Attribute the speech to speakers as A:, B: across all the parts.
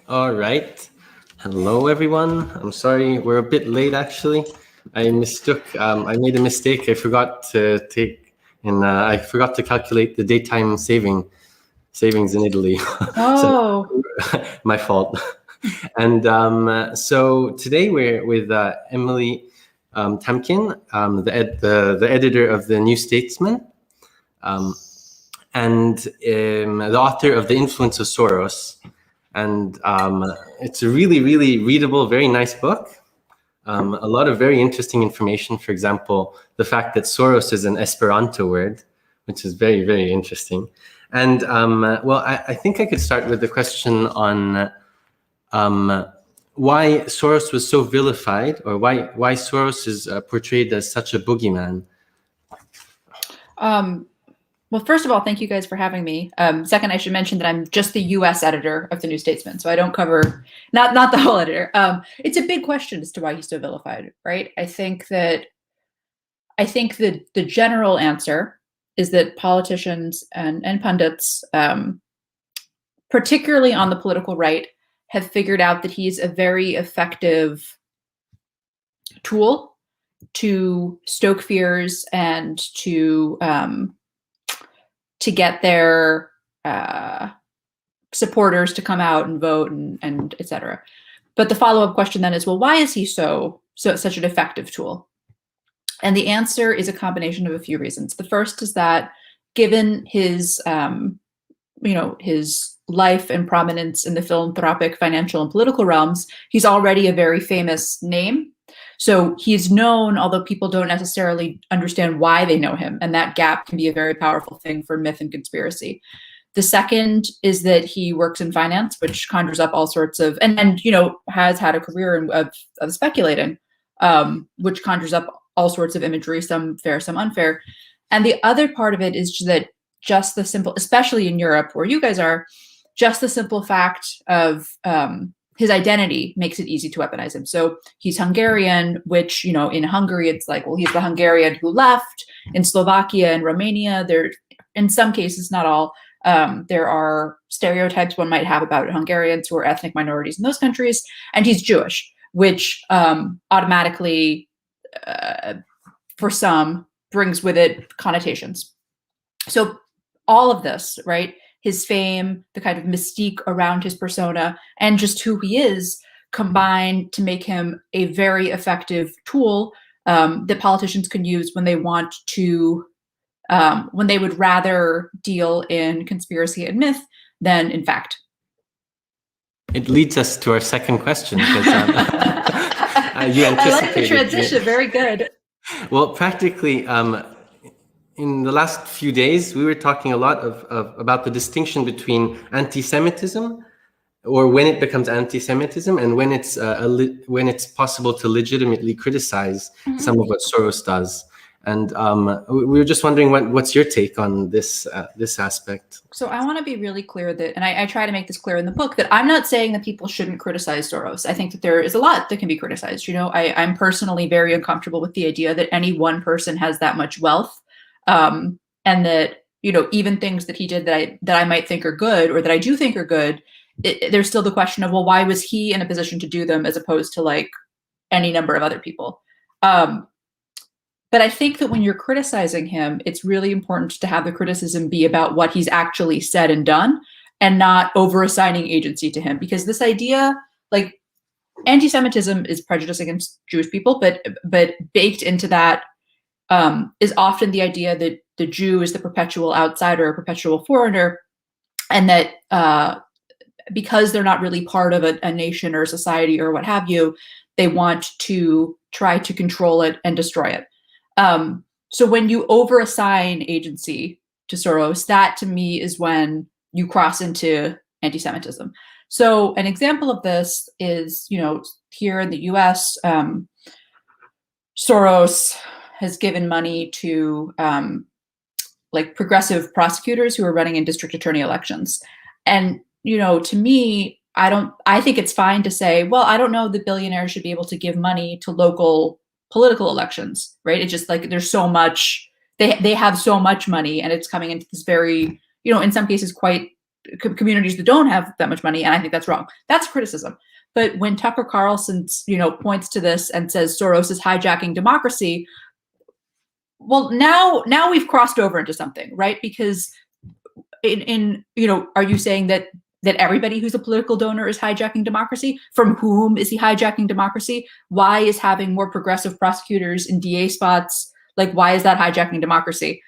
A: All right. Hello, everyone. I'm sorry we're a bit late. Actually, I mistook. I made a mistake. I forgot to I forgot to calculate the daytime savings in Italy.
B: Oh,
A: So, my fault. And so today we're with Emily Tamkin, the editor of the New Statesman, and the author of The Influence of Soros. And it's a really, really readable, very nice book. A lot of very interesting information. For example, the fact that Soros is an Esperanto word, which is very, very interesting. And I think I could start with the question on why Soros was so vilified, or why Soros is portrayed as such a boogeyman.
B: Well, first of all, thank you guys for having me. Second, I should mention that I'm just the U.S. editor of the New Statesman, so I don't cover not the whole editor. It's a big question as to why he's so vilified, right? I think that the general answer is that politicians and pundits, particularly on the political right, have figured out that he's a very effective tool to stoke fears and to get their supporters to come out and vote and et cetera. But the follow-up question then is, well, why is he such an effective tool? And the answer is a combination of a few reasons. The first is that given his his life and prominence in the philanthropic, financial, and political realms, he's already a very famous name. So he's known, although people don't necessarily understand why they know him. And that gap can be a very powerful thing for myth and conspiracy. The second is that he works in finance, which conjures up all sorts of, and has had a career of speculating, which conjures up all sorts of imagery, some fair, some unfair. And the other part of it is that just the simple, especially in Europe where you guys are, just the simple fact of his identity makes it easy to weaponize him. So he's Hungarian, which, in Hungary, it's like, well, he's the Hungarian who left. In Slovakia and Romania, there, in some cases, not all, there are stereotypes one might have about Hungarians who are ethnic minorities in those countries. And he's Jewish, which automatically, for some, brings with it connotations. So all of this, right? His fame, the kind of mystique around his persona, and just who he is, combine to make him a very effective tool that politicians can use when they want to, when they would rather deal in conspiracy and myth than in fact.
A: It leads us to our second question. Because,
B: I like the transition. Very good.
A: Well, practically, in the last few days, we were talking a lot about the distinction between anti-Semitism, or when it becomes anti-Semitism, and when it's possible to legitimately criticize some of what Soros does. And we were just wondering, what's your take on this aspect?
B: So I want to be really clear that, and I try to make this clear in the book, that I'm not saying that people shouldn't criticize Soros. I think that there is a lot that can be criticized. I'm personally very uncomfortable with the idea that any one person has that much wealth. And that, even things that he did that I might think are good, or that I do think are good, there's still the question of, well, why was he in a position to do them as opposed to like any number of other people? But I think that when you're criticizing him, it's really important to have the criticism be about what he's actually said and done, and not over assigning agency to him. Because this idea, like, anti-Semitism is prejudice against Jewish people, but baked into that is often the idea that the Jew is the perpetual outsider, or perpetual foreigner, and that because they're not really part of a nation or a society or what have you, they want to try to control it and destroy it. So when you over-assign agency to Soros, that to me is when you cross into anti-Semitism. So an example of this is, here in the US, Soros has given money to like progressive prosecutors who are running in district attorney elections. And, to me, I think it's fine to say, well, I don't know that billionaires should be able to give money to local political elections, right? It's just like there's so much, they have so much money, and it's coming into this very, in some cases quite communities that don't have that much money, and I think that's wrong. That's criticism. But when Tucker Carlson, points to this and says Soros is hijacking democracy, well, now we've crossed over into something, right? Because are you saying that everybody who's a political donor is hijacking democracy? From whom is he hijacking democracy? Why is having more progressive prosecutors in DA spots, like, why is that hijacking democracy?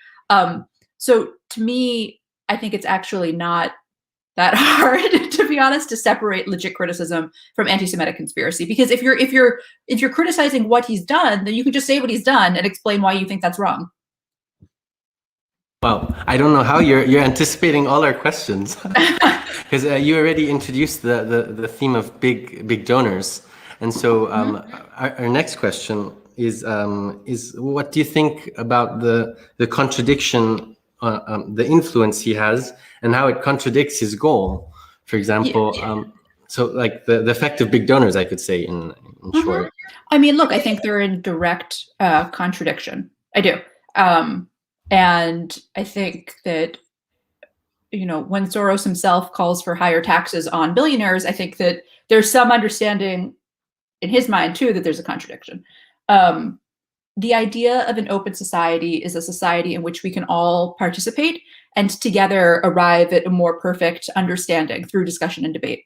B: So to me, I think it's actually not that hard, to be honest, to separate legit criticism from anti-Semitic conspiracy. Because if you're criticizing what he's done, then you can just say what he's done and explain why you think that's wrong.
A: Well, I don't know how you're anticipating all our questions, because you already introduced the theme of big donors, and so our next question is what do you think about the contradiction, the influence he has, and how it contradicts his goal? For example, so like the effect of big donors, I could say in short.
B: I mean, look, I think they're in direct contradiction. I do. And I think that, when Soros himself calls for higher taxes on billionaires, I think that there's some understanding in his mind, too, that there's a contradiction. The idea of an open society is a society in which we can all participate and together arrive at a more perfect understanding through discussion and debate.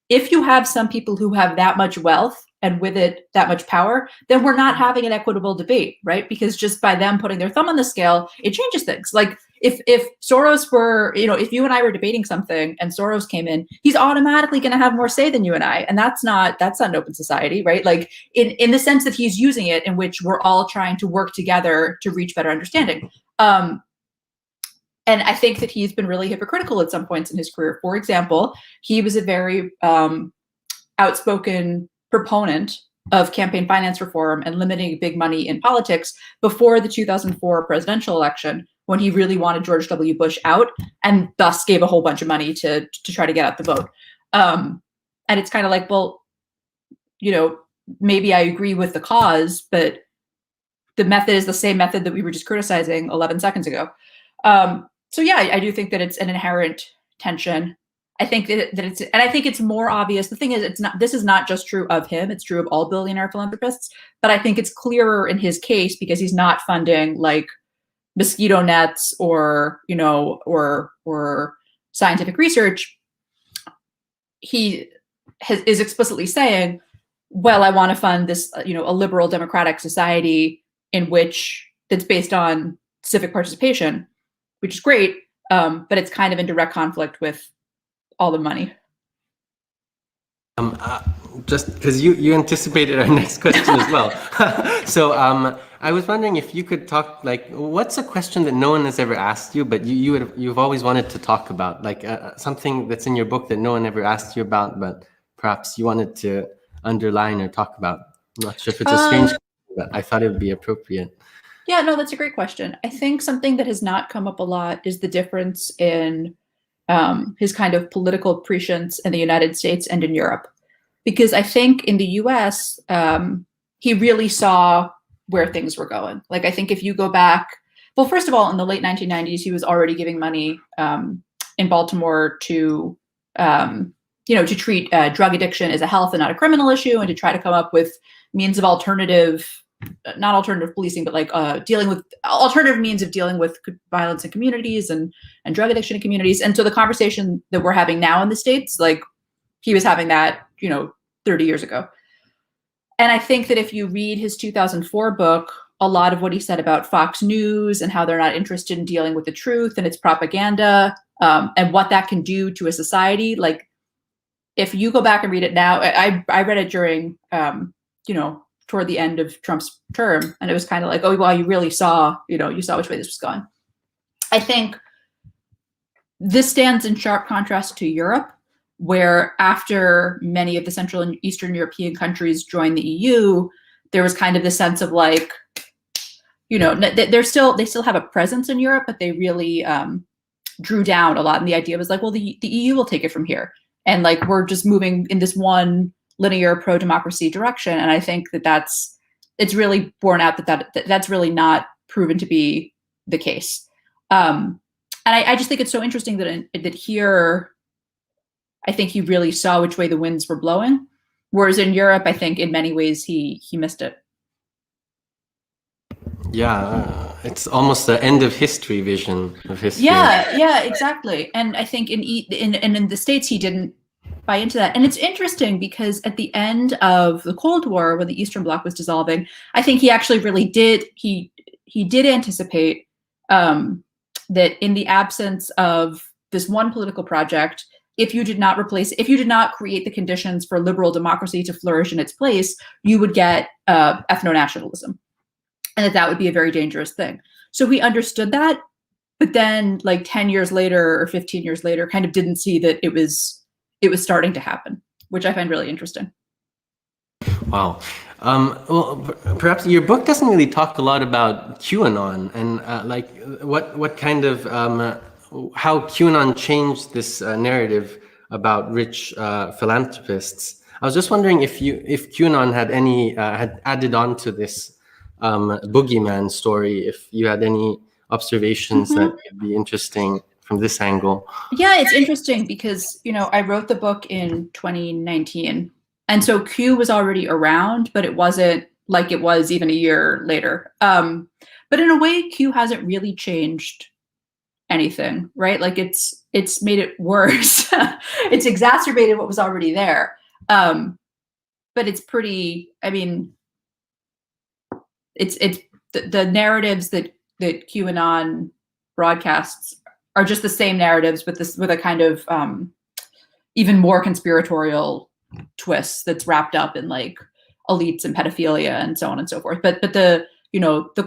B: If you have some people who have that much wealth and with it that much power, then we're not having an equitable debate, right? Because just by them putting their thumb on the scale, it changes things. Like if Soros were, if you and I were debating something and Soros came in, he's automatically going to have more say than you and I. And that's not an open society, right? Like in the sense that he's using it in which we're all trying to work together to reach better understanding. And I think that he's been really hypocritical at some points in his career. For example, he was a very outspoken proponent of campaign finance reform and limiting big money in politics before the 2004 presidential election, when he really wanted George W. Bush out and thus gave a whole bunch of money to try to get out the vote. And it's kind of like, well, maybe I agree with the cause, but the method is the same method that we were just criticizing 11 seconds ago. So yeah, I do think that it's an inherent tension. I think that it's, and I think it's more obvious. The thing is, this is not just true of him. It's true of all billionaire philanthropists, but I think it's clearer in his case because he's not funding like mosquito nets or scientific research. He is explicitly saying, well, I want to fund this, a liberal democratic society that's based on civic participation, which is great. But it's kind of in direct conflict with all the money.
A: Just because you anticipated our next question as well. So I was wondering if you could talk, like, what's a question that no one has ever asked you, but you've always wanted to talk about, like something that's in your book that no one ever asked you about, but perhaps you wanted to underline or talk about. I'm not sure if it's a strange question, but I thought it would be appropriate.
B: Yeah, no, that's a great question. I think something that has not come up a lot is the difference in his kind of political prescience in the United States and in Europe. Because I think in the US, he really saw where things were going. Like, I think if you go back, well, first of all, in the late 1990s, he was already giving money in Baltimore to treat drug addiction as a health and not a criminal issue, and to try to come up with means of not alternative policing, but like dealing with alternative means of dealing with violence in communities and drug addiction in communities. And so the conversation that we're having now in the States, like he was having that, 30 years ago. And I think that if you read his 2004 book, a lot of what he said about Fox News and how they're not interested in dealing with the truth and its propaganda and what that can do to a society. Like if you go back and read it now, I read it during, toward the end of Trump's term. And it was kind of like, oh, well, you really saw, you saw which way this was going. I think this stands in sharp contrast to Europe, where after many of the Central and Eastern European countries joined the EU, there was kind of this sense of like, they still have a presence in Europe, but they really drew down a lot. And the idea was like, well, the EU will take it from here. And like, we're just moving in this one linear pro-democracy direction. And I think that it's really borne out that's really not proven to be the case. And I just think it's so interesting that here, I think he really saw which way the winds were blowing. Whereas in Europe, I think in many ways he missed it.
A: Yeah, it's almost the end of history vision of history.
B: Yeah, exactly. And I think in the States he didn't buy into that. And it's interesting because at the end of the Cold War, when the Eastern Bloc was dissolving, I think he actually really did he did anticipate that in the absence of this one political project, if you did not create the conditions for liberal democracy to flourish in its place, you would get ethno-nationalism, and that would be a very dangerous thing. So we understood that, but then like 10 years later or 15 years later, kind of didn't see that it was starting to happen, which I find really interesting.
A: Wow. Well, perhaps your book doesn't really talk a lot about QAnon and like what kind of how QAnon changed this narrative about rich philanthropists. I was just wondering if QAnon had any had added on to this boogeyman story, if you had any observations that would be interesting from this angle.
B: Yeah, it's interesting because, I wrote the book in 2019. And so Q was already around, but it wasn't like it was even a year later. But in a way, Q hasn't really changed anything, right? Like it's made it worse. It's exacerbated what was already there. But it's pretty, I mean, it's the narratives that QAnon broadcasts are just the same narratives with a kind of even more conspiratorial twist that's wrapped up in like elites and pedophilia and so on and so forth. But the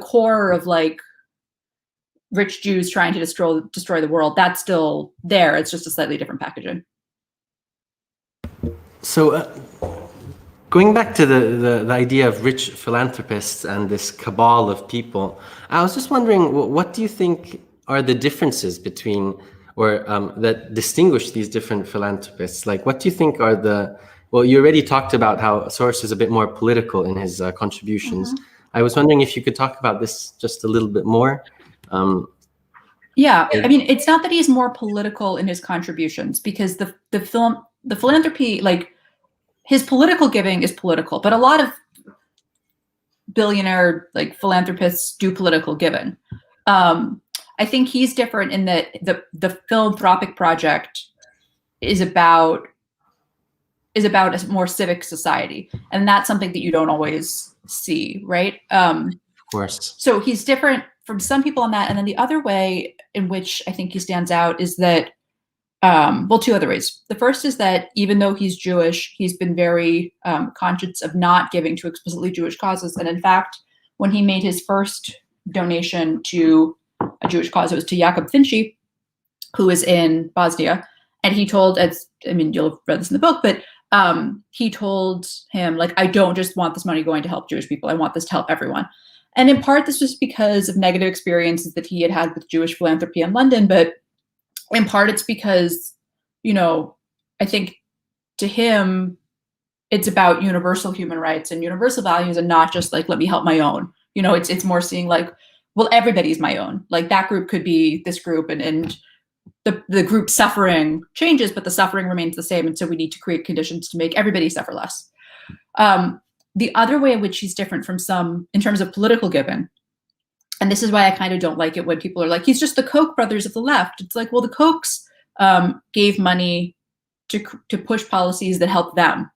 B: core of like rich Jews trying to destroy the world, that's still there. It's just a slightly different packaging.
A: So going back to the idea of rich philanthropists and this cabal of people, I was just wondering, what do you think are the differences between, or that distinguish these different philanthropists? Like, what do you think are well, you already talked about how Soros is a bit more political in his contributions. I was wondering if you could talk about this just a little bit more.
B: Yeah, I mean, it's not that he's more political in his contributions, because the philanthropy, like his political giving is political, but a lot of billionaire like philanthropists do political giving. I think he's different in that the philanthropic project is about a more civic society, and that's something that you don't always see, right?
A: Of course.
B: So he's different from some people on that. And then the other way in which I think he stands out is that, well, two other ways. The first is that even though he's Jewish, he's been very conscious of not giving to explicitly Jewish causes. And in fact, when he made his first donation to a Jewish cause, it was to Jakob Finci, who is in Bosnia. And he told, you'll have read this in the book, but he told him, like, I don't just want this money going to help Jewish people. I want this to help everyone. And in part, this was because of negative experiences that he had with Jewish philanthropy in London. But in part, it's because, I think to him, it's about universal human rights and universal values, and not just like, let me help my own. It's more seeing like, well, everybody's my own. Like that group could be this group, and the group suffering changes, but the suffering remains the same. And so we need to create conditions to make everybody suffer less. The other way in which he's different from some in terms of political giving, and this is why I kind of don't like it when people are like, he's just the Koch brothers of the left. It's like, well, the Kochs gave money to push policies that help them.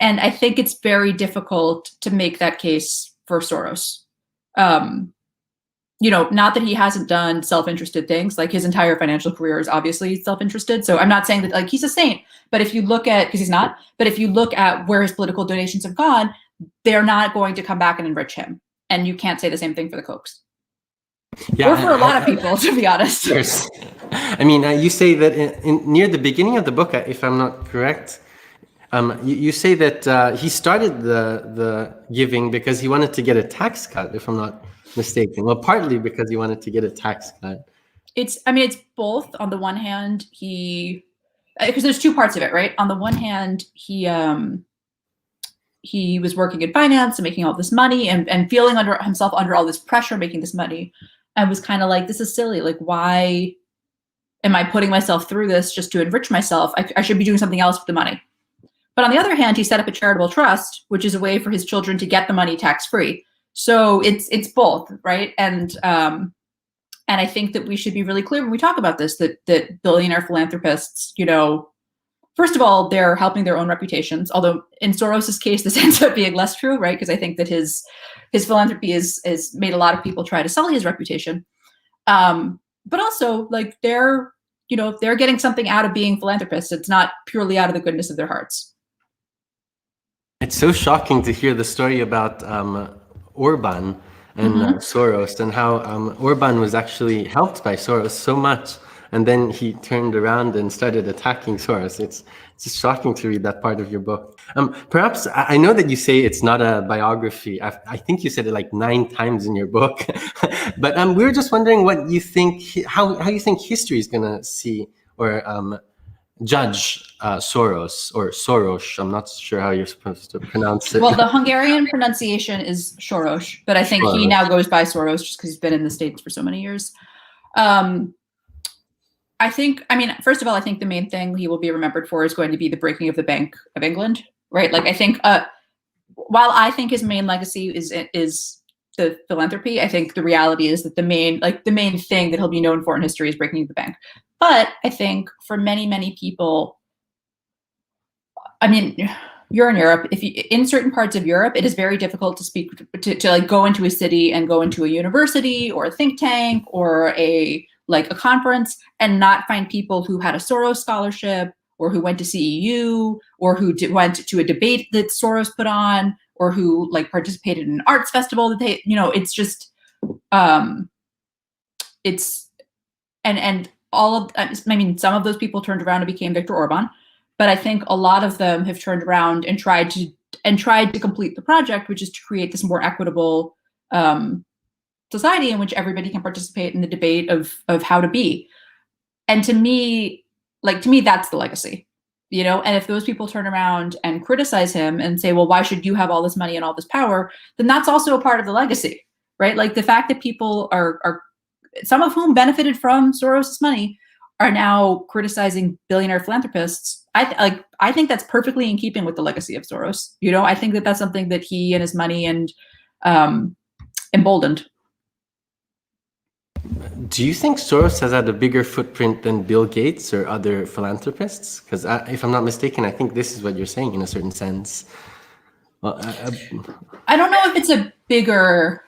B: And I think it's very difficult to make that case for Soros. Not that he hasn't done self-interested things, like his entire financial career is obviously self-interested. So I'm not saying that like he's a saint, but if you look at, because he's not, but if you look at where his political donations have gone, they're not going to come back and enrich him. And you can't say the same thing for the Kochs. Yeah, or for a lot of people, to be honest.
A: Yes. I mean, you say that near the beginning of the book, if I'm not correct, you say that he started the giving because he wanted to get a tax cut, if I'm not mistaken. Well, partly because he wanted to get a tax cut.
B: It's both. On the one hand, because there's two parts of it, right? On the one hand, he was working in finance and making all this money and feeling himself under all this pressure, making this money. I was kind of like, this is silly. Like, why am I putting myself through this just to enrich myself? I should be doing something else with the money. But on the other hand, he set up a charitable trust, which is a way for his children to get the money tax-free. So it's both, right? And I think that we should be really clear when we talk about this, that billionaire philanthropists, you know, first of all, they're helping their own reputations. Although in Soros's case, this ends up being less true, right? Because I think that his philanthropy is made a lot of people try to sully his reputation. But also, like, they're getting something out of being philanthropists. It's not purely out of the goodness of their hearts.
A: It's so shocking to hear the story about Orban and Soros, and how Orban was actually helped by Soros so much, and then he turned around and started attacking Soros. It's just shocking to read that part of your book. Perhaps, I know that you say it's not a biography. I think you said it like 9 times in your book. But we were just wondering what you think, how you think history is going to see or judge Soros, or Soros. I'm not sure how you're supposed to pronounce it.
B: Well, the Hungarian pronunciation is Soros, but I think he now goes by Soros just because he's been in the States for so many years. First of all, I think the main thing he will be remembered for is going to be the breaking of the Bank of England, right? Like, I think, while I think his main legacy is the philanthropy, I think the reality is that the main thing that he'll be known for in history is breaking the bank. But I think for many, many people, I mean, you're in Europe. In certain parts of Europe, it is very difficult to speak to like go into a city and go into a university or a think tank or a conference and not find people who had a Soros scholarship or who went to CEU or who went to a debate that Soros put on or who like participated in an arts festival that they, it's just, and all of, some of those people turned around and became Viktor Orban, but I think a lot of them have turned around and tried to complete the project, which is to create this more equitable society in which everybody can participate in the debate of how to be. And to me, that's the legacy, and if those people turn around and criticize him and say, well, why should you have all this money and all this power? Then that's also a part of the legacy, right? Like the fact that people are some of whom benefited from Soros's money are now criticizing billionaire philanthropists. I think that's perfectly in keeping with the legacy of Soros. I think that that's something that he and his money and emboldened.
A: Do you think Soros has had a bigger footprint than Bill Gates or other philanthropists? Because if I'm not mistaken, I think this is what you're saying in a certain sense. Well,
B: I don't know if it's a bigger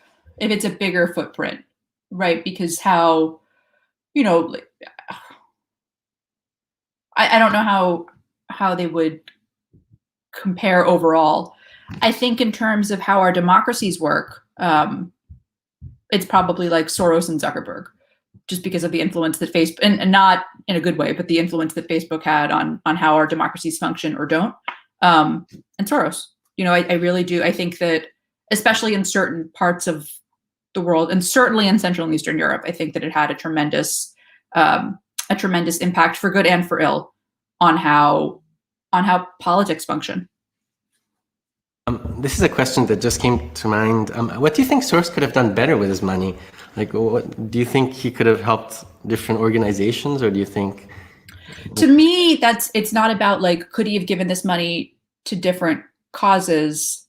B: footprint, right? Because how, I don't know how they would compare overall. I think in terms of how our democracies work, it's probably like Soros and Zuckerberg, just because of the influence that Facebook, and not in a good way, but the influence that Facebook had on how our democracies function or don't. And Soros, I really do. I think that especially in certain parts of the world, and certainly in Central and Eastern Europe, I think that it had a tremendous impact for good and for ill on how politics function.
A: This is a question that just came to mind. What do you think Soros could have done better with his money? Like, do you think he could have helped different organizations, or do you think?
B: To me, it's not about like, could he have given this money to different causes?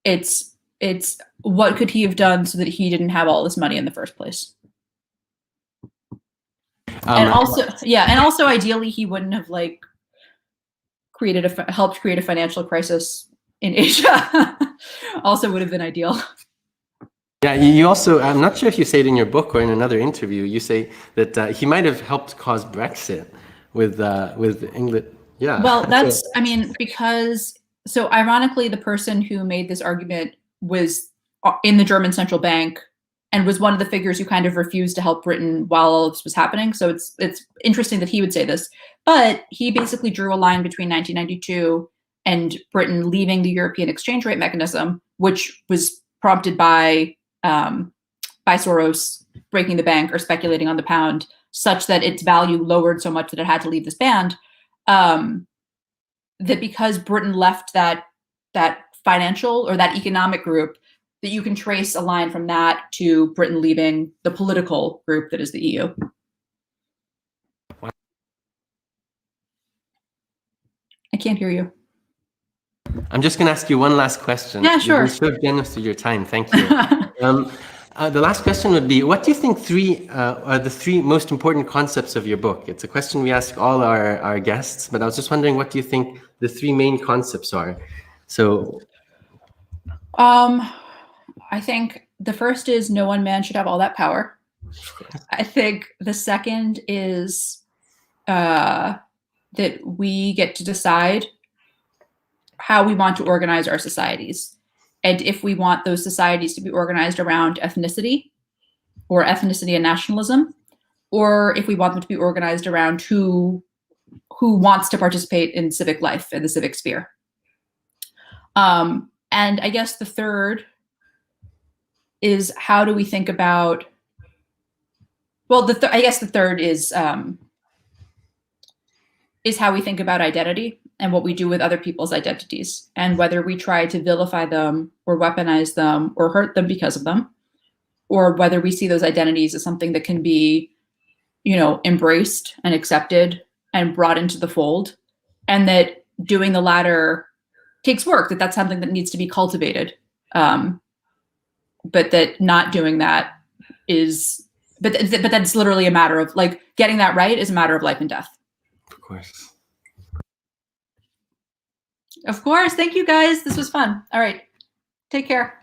B: It's what could he have done so that he didn't have all this money in the first place? And also ideally he wouldn't have like helped create a financial crisis in Asia. Also would have been ideal.
A: Yeah, you also, I'm not sure if you say it in your book or in another interview, you say that he might have helped cause Brexit with England. Yeah.
B: Well, that's, because, so ironically, the person who made this argument was in the German central bank and was one of the figures who kind of refused to help Britain while all this was happening. So it's interesting that he would say this, but he basically drew a line between 1992 and Britain leaving the European exchange rate mechanism, which was prompted by Soros breaking the bank or speculating on the pound, such that its value lowered so much that it had to leave this band. That because Britain left that financial or that economic group, that you can trace a line from that to Britain leaving the political group that is the EU. I can't hear you.
A: I'm just going to ask you one last question.
B: Yeah, sure.
A: You're so generous with your time. Thank you. The last question would be, what do you think are the three most important concepts of your book? It's a question we ask all our guests, but I was just wondering, what do you think the three main concepts are? So,
B: I think the first is no one man should have all that power. I think the second is that we get to decide how we want to organize our societies. And if we want those societies to be organized around ethnicity and nationalism, or if we want them to be organized around who wants to participate in civic life in the civic sphere. And I guess the third is, how do we think about, well, I guess the third is how we think about identity and what we do with other people's identities, and whether we try to vilify them or weaponize them or hurt them because of them, or whether we see those identities as something that can be, embraced and accepted and brought into the fold, and that doing the latter takes work, that's something that needs to be cultivated. But that not doing that is, but that's literally a matter of, like, getting that right is a matter of life and death.
A: Of course.
B: Of course. Thank you, guys. This was fun. All right. Take care.